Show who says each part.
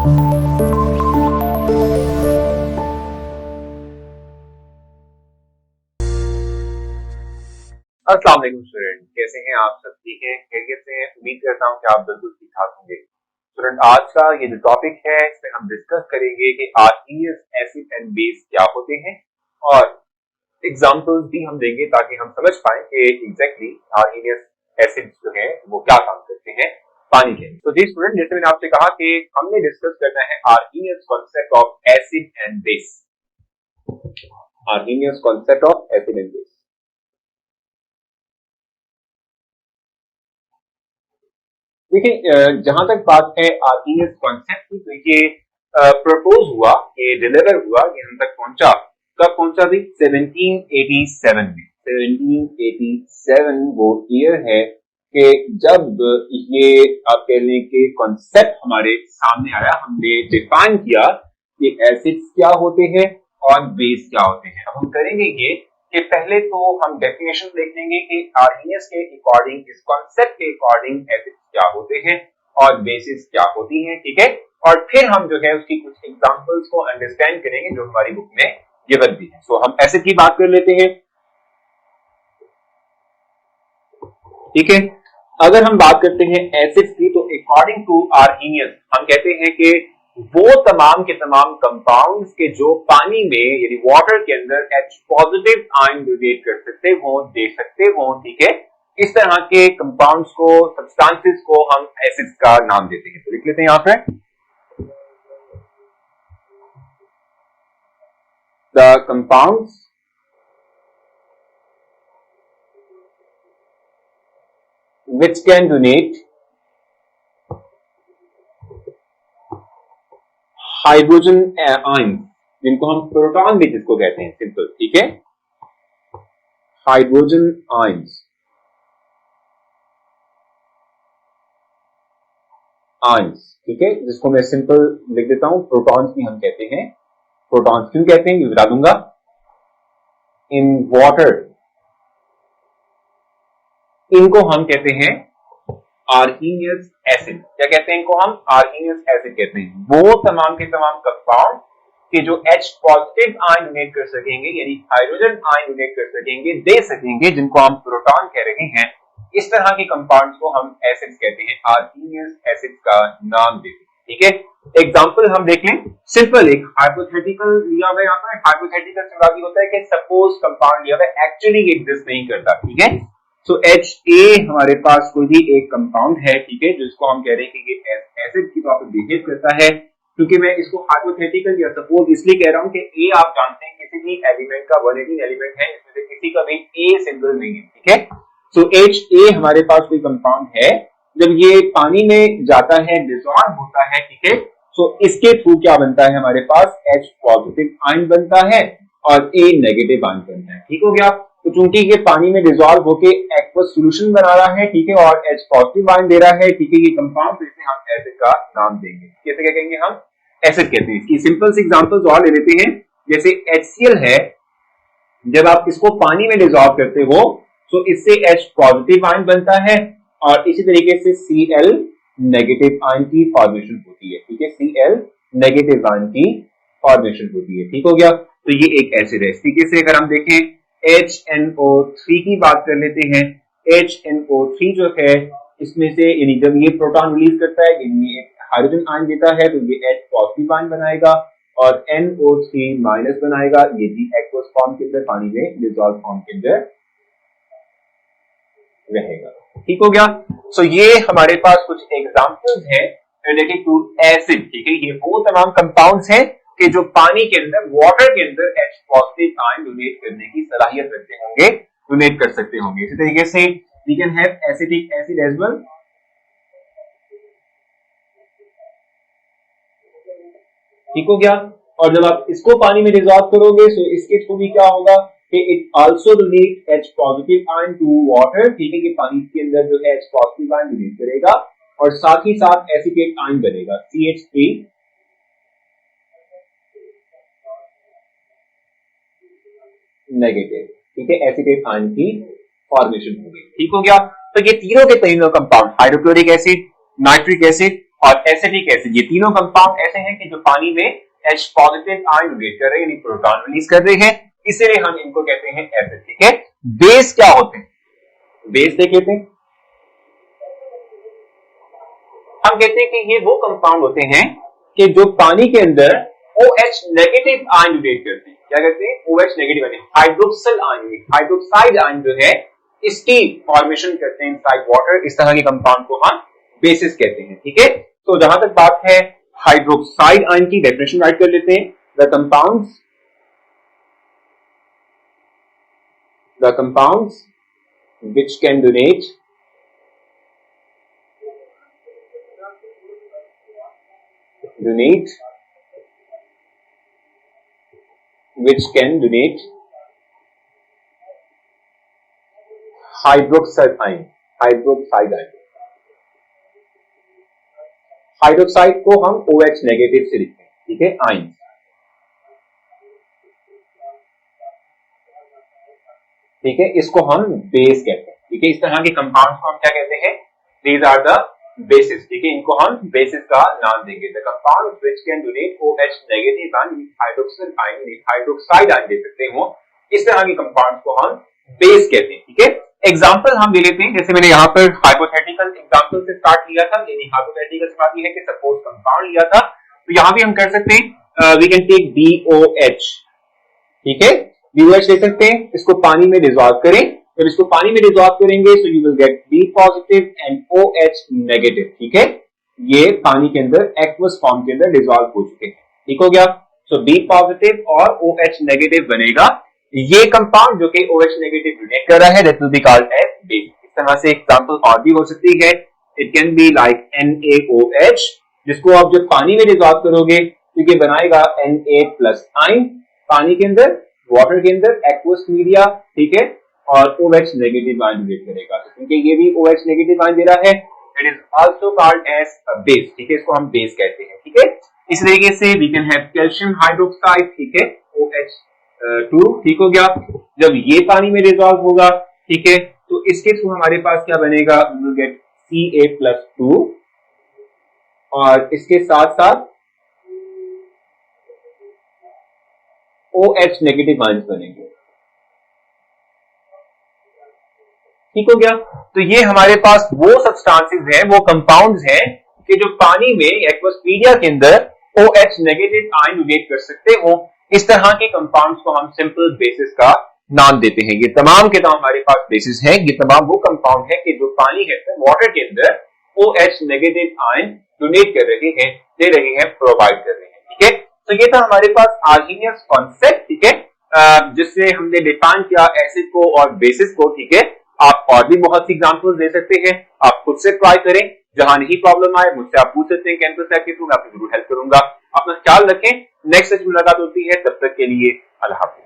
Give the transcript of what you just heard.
Speaker 1: अस्सलाम वालेकुम स्टूडेंट, कैसे हैं आप सब? ठीक हैं, खैरियत से हैं? उम्मीद करता हूं कि आप बिल्कुल ठीक ठाक होंगे। स्टूडेंट, आज का ये जो टॉपिक है इसमें हम डिस्कस करेंगे कि आर्हीनियस एसिड एंड बेस क्या होते हैं और एग्जांपल्स भी हम देंगे ताकि हम समझ पाएं कि एग्जैक्टली आर्हीनियस एसिड जो है वो क्या काम करते हैं पानी के। तो जी स्टूडेंट, जैसे मैंने आपसे कहा कि हमने डिस्कस करना है Arrhenius concept of acid and base. Arrhenius concept of acid and base. देखिए, जहां तक बात है आर्हीनियस कॉन्सेप्ट की, तो ये प्रपोज हुआ, ये डिलीवर हुआ, ये हम तक पहुंचा। कब पहुंचा थी? 1787 में। 1787 वो ईयर है कि जब ये आप कह लें कि कॉन्सेप्ट हमारे सामने आया। हमने डिफाइन किया कि एसिड्स क्या होते हैं और बेस क्या होते हैं। अब हम करेंगे ये कि पहले तो हम डेफिनेशन देख लेंगे कि आर्हीनियस के अकॉर्डिंग, इस कॉन्सेप्ट के अकॉर्डिंग एसिड्स क्या होते हैं और बेसिस क्या होती हैं, ठीक है। और फिर हम जो है उसकी कुछ एग्जांपल्स को अंडरस्टैंड करेंगे जो हमारी बुक में गिवन भी है। सो हम एसिड की बात कर लेते हैं, ठीक है। अगर हम बात करते हैं एसिड्स की, तो अकॉर्डिंग टू आर्हीनियस हम कहते हैं कि वो तमाम के तमाम कंपाउंड्स के जो पानी में यानी वाटर के अंदर H पॉजिटिव आयन डोनेट कर सकते हो, दे सकते हो, ठीक है। इस तरह के कंपाउंड्स को, सब्सटेंसेस को हम एसिड्स का नाम देते हैं। तो लिख लेते हैं यहां पे the compounds which can donate hydrogen ion, जिनको हम प्रोटॉन भी जिसको कहते हैं, सिंपल, ठीक है। हाइड्रोजन आयंस, ठीक है, जिसको मैं सिंपल लिख देता हूं, प्रोटॉन्स भी हम कहते हैं। प्रोटॉन्स क्यों कहते हैं ये बता दूंगा। इन वाटर, इनको हम कहते हैं आर्हीनियस एसिड। क्या कहते हैं इनको? हम आर्हीनियस एसिड कहते हैं। वो तमाम के तमाम कंपाउंड के जो H पॉजिटिव आयन डोनेट कर सकेंगे, यानी हाइड्रोजन आयन डोनेट कर सकेंगे, दे सकेंगे, जिनको हम प्रोटॉन कह रहे हैं, इस तरह के कंपाउंड्स को हम एसिड्स कहते हैं, आर्हीनियस एसिड का नाम देते हैं, ठीक है। एग्जांपल हम देख लें, सिंपल एक हाइपोथेटिकल लिया हुआ है यहाँ पर। हाइपोथेटिकल से मुराद होता है कि सपोज कंपाउंड लिया हुआ है, एक्चुअली एग्जिस्ट नहीं करता, ठीक है। सो HA हमारे पास कोई भी एक कंपाउंड है, ठीक है, जिसको हम कह रहे हैं कि ये एसिड की तौर पर बिहेव करता है। क्योंकि मैं इसको हाइपोथेटिकल या सपोज इसलिए कह रहा हूं कि A आप जानते हैं किसी भी एलिमेंट का 118 एलिमेंट है, इसमें से किसी का भी A सिंबल नहीं है, ठीक है। सो HA हमारे पास कोई कंपाउंड है, जब ये पानी में जाता है, डिसॉल्व होता है, ठीक है। सो इसके थ्रू क्या बनता है? हमारे पास H पॉजिटिव आयन बनता है और A नेगेटिव आयन बनता है, ठीक हो गया। तो चूंकि ये पानी में डिसॉल्व होके एक्वस सॉल्यूशन बना रहा है, ठीक है, और H पॉजिटिव आयन दे रहा है, ठीक है, ये कंपाउंड, तो इसे हम एसिड का नाम देंगे। कैसे क्या कहेंगे? हम एसिड कहते हैं। इसकी सिंपल सी एग्जांपल्स और ले लेते हैं। जैसे HCl है, जब आप इसको पानी में डिसॉल्व करते हो तो इससे H पॉजिटिव आयन बनता है और इसी तरीके से Cl नेगेटिव आयन की फॉर्मेशन होती है, ठीक है। Cl नेगेटिव आयन की फॉर्मेशन होती है, ठीक हो गया। तो ये एक एसिड है। इस तरीके से अगर हम देखें HNO3 की बात कर लेते हैं। HNO3 जो है, इसमें से यानी जब ये प्रोटॉन रिलीज करता है, यानी हाइड्रोजन आयन देता है, तो ये H पॉजिटिव आयन बनाएगा और NO3 माइनस बनाएगा। ये भी एक्वस फॉर्म के अंदर, पानी में डिसॉल्व फॉर्म के अंदर रहेगा, ठीक हो गया। सो ये हमारे पास कुछ एग्जांपल्स हैं रिलेटेड टू एसिड, ठीक है। ये वो तमाम कंपाउंड्स हैं कि जो पानी के अंदर, वाटर के अंदर H पॉजिटिव आयन डोनेट करने की सलाहियत रखते होंगे, डोनेट कर सकते होंगे। इसी तरीके से we can have acetic acid as well, ठीक हो गया। और जब आप इसको पानी में डिसॉल्व करोगे तो इसके थ्रू भी क्या होगा कि it also donate H positive ion to water, ठीक है, कि पानी के अंदर जो है H पॉजिटिव आयन डोनेट करेगा और साथ ही साथ एसिटेट आयन बनेगा, CH3 नेगेटिव, ठीक है, एसिटेट आयन की फॉर्मेशन होगी, ठीक हो गया। तो ये तीनों के तीनों compound, hydrochloric acid, nitric acid और एसिटिक एसिड, ये तीनों कंपाउंड ऐसे हैं कि जो पानी में H पॉजिटिव आयन डोनेट कर रहे हैं, यानी प्रोटॉन रिलीज कर रहे हैं, इसलिए हम इनको कहते हैं एसिड। ठीक है, बेस क्या होते हैं? बेस क्या कहते हैं? हम कहते हैं कि ये वो कंपाउंड होते हैं कि जो पानी के अंदर OH नेगेटिव आयन डोनेट करते हैं। क्या कहते हैं? OH negative ion, hydroxyl ion, hydroxide ion जो है इसकी फॉर्मेशन करते हैं इनसाइड वाटर। इस तरह के कंपाउंड को हम बेसिस कहते हैं। ठीक है, तो जहां तक बात है हाइड्रोक्साइड आयन की, डेफिनेशन राइट कर लेते हैं। The compounds which can donate hydroxide ion. Hydroxide को हम OH नेगेटिव से लिखते हैं। ठीक है, आयन। ठीक है, इसको हम बेस कहते हैं। ठीक है, इस तरह के कंपाउंड्स को हम क्या कहते हैं? These are the bases. ठीक है, इनको हम बेसिस का नाम देंगे। The compound which can donate OH negative ion, hydroxyl ion, hydroxide ion दे सकते हो, इस तरह के कंपाउंड्स को हम बेस कहते हैं। ठीक है, एग्जांपल हम ले लेते हैं। जैसे मैंने यहाँ पर हाइपोथेटिकल एग्जांपल से स्टार्ट किया था, यानी हाइपोथेटिकल से बात यह है कि सपोज कंपाउंड लिया था, तो यहाँ भी हम कर सकते हैं, वी कैन टेक BOH। ठीक है, BOH ले सकते हैं, इसको पानी में डिसॉल्व करें। जब इसको पानी में डिसॉल्व करेंगे so you will get B positive and OH negative. ठीक है, ये पानी के अंदर एक्वस फॉर्म के अंदर डिसॉल्व हो चुके हैं। ठीक हो गया, सो B पॉजिटिव और OH नेगेटिव बनेगा ये कंपाउंड जो कि OH नेगेटिव डोनेट कर रहा है, that will be called as base. इस तरह से एग्जांपल और भी हो सकती है। It can be like NaOH, जिसको आप जब पानी में डिसॉल्व करोगे तो ये बनाएगा Na+ आयन पानी के अंदर, वाटर के अंदर, एक्वस मीडिया। ठीक है, और OH नेगेटिव आयन डोनेट करेगा, क्योंकि ये भी OH नेगेटिव आयन दे रहा है। It is also called as a base. ठीक है, इसको हम बेस कहते हैं। ठीक है, इस तरीके से we can have calcium hydroxide. ठीक है, OH2। ठीक हो गया, जब ये पानी में डिसॉल्व होगा, ठीक है, तो इसके थ्रू हमारे पास क्या बनेगा? वी विल गेट Ca+2 और इसके साथ साथ OH नेगेटिव आयंस बनेंगे। ठीक हो गया, तो ये हमारे पास वो सब्सटेंसेस हैं, वो कंपाउंड्स हैं कि जो पानी में एक्वस मीडिया के अंदर OH नेगेटिव आयन डोनेट कर सकते हो। इस तरह के कंपाउंड्स को हम सिंपल बेसिस का नाम देते हैं। ये तमाम के तमाम हमारे पास बेसिस हैं। ये तमाम वो कंपाउंड है कि जो पानी है वाटर के अंदर OH नेगेटिव आयन डोनेट कर रहे हैं, दे रहे हैं, प्रोवाइड कर रहे हैं। ठीक है, तो ये था हमारे पास आर्गेनियस कॉन्सेप्ट। ठीक है, जिससे हमने डिफाइन किया एसिड को और बेसिस को। ठीक है, आप और भी बहुत सी एग्जांपल्स दे सकते हैं, आप खुद से ट्राई करें। जहां नहीं प्रॉब्लम आए मुझसे आप पूछ सकते हैं कैंपस लैब के थ्रू, मैं आपकी जरूर हेल्प करूंगा। अपना ख्याल रखें, नेक्स्ट सेशन मुलाकात होती है, तब तक के लिए अल्लाह हाफिज।